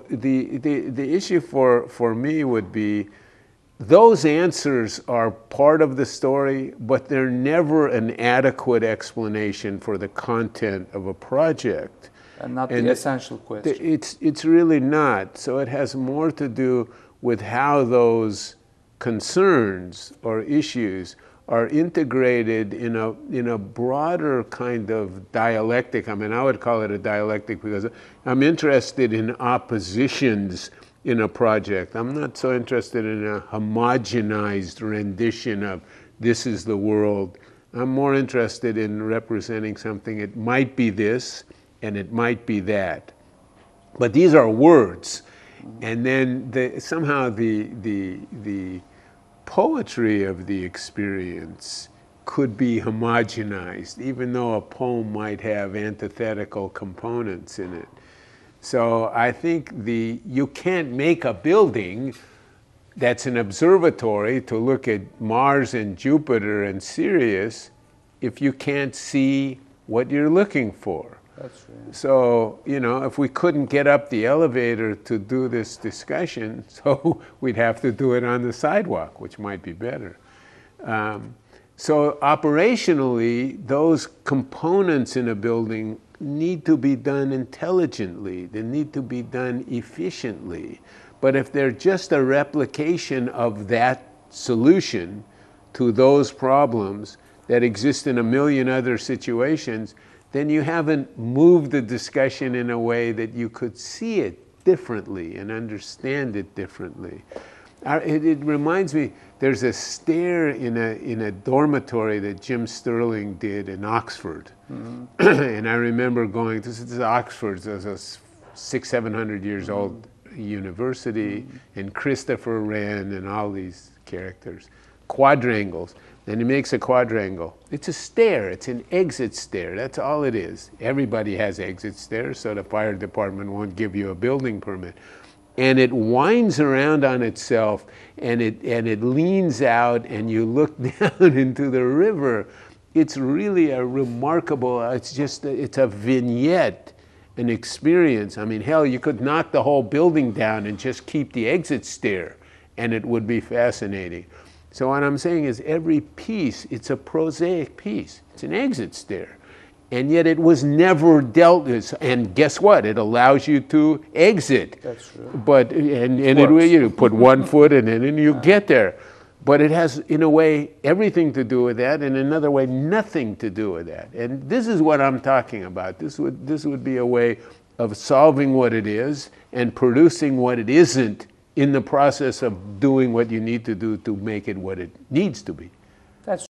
the issue for me would be, those answers are part of the story, but they're never an adequate explanation for the content of a project. And not the essential question. It's really not. So it has more to do with how those concerns or issues are integrated in a broader kind of dialectic. I mean, I would call it a dialectic because I'm interested in oppositions in a project. I'm not so interested in a homogenized rendition of this is the world. I'm more interested in representing something. It might be this and it might be that. But these are words. And then somehow the poetry of the experience could be homogenized, even though a poem might have antithetical components in it. So I think you can't make a building that's an observatory to look at Mars and Jupiter and Sirius if you can't see what you're looking for. That's right. So, if we couldn't get up the elevator to do this discussion, so we'd have to do it on the sidewalk, which might be better. So operationally, those components in a building need to be done intelligently. They need to be done efficiently. But if they're just a replication of that solution to those problems that exist in a million other situations, then you haven't moved the discussion in a way that you could see it differently and understand it differently. It reminds me, there's a stair in a dormitory that Jim Sterling did in Oxford. Mm-hmm. And I remember going, this is Oxford, it's a 600-700 years old university, and Christopher Wren and all these characters. Quadrangles. Then he makes a quadrangle. It's a stair, it's an exit stair, that's all it is. Everybody has exit stairs, so the fire department won't give you a building permit. And it winds around on itself, and it leans out, and you look down into the river. It's really a remarkable, it's a vignette, an experience. I mean, hell, you could knock the whole building down and just keep the exit stair, and it would be fascinating. So what I'm saying is every piece, it's a prosaic piece. It's an exit stair. And yet it was never dealt with. And guess what? It allows you to exit. That's true. But, you put one foot in it and you get there. But it has, in a way, everything to do with that, and in another way, nothing to do with that. And this is what I'm talking about. This would be a way of solving what it is and producing what it isn't in the process of doing what you need to do to make it what it needs to be.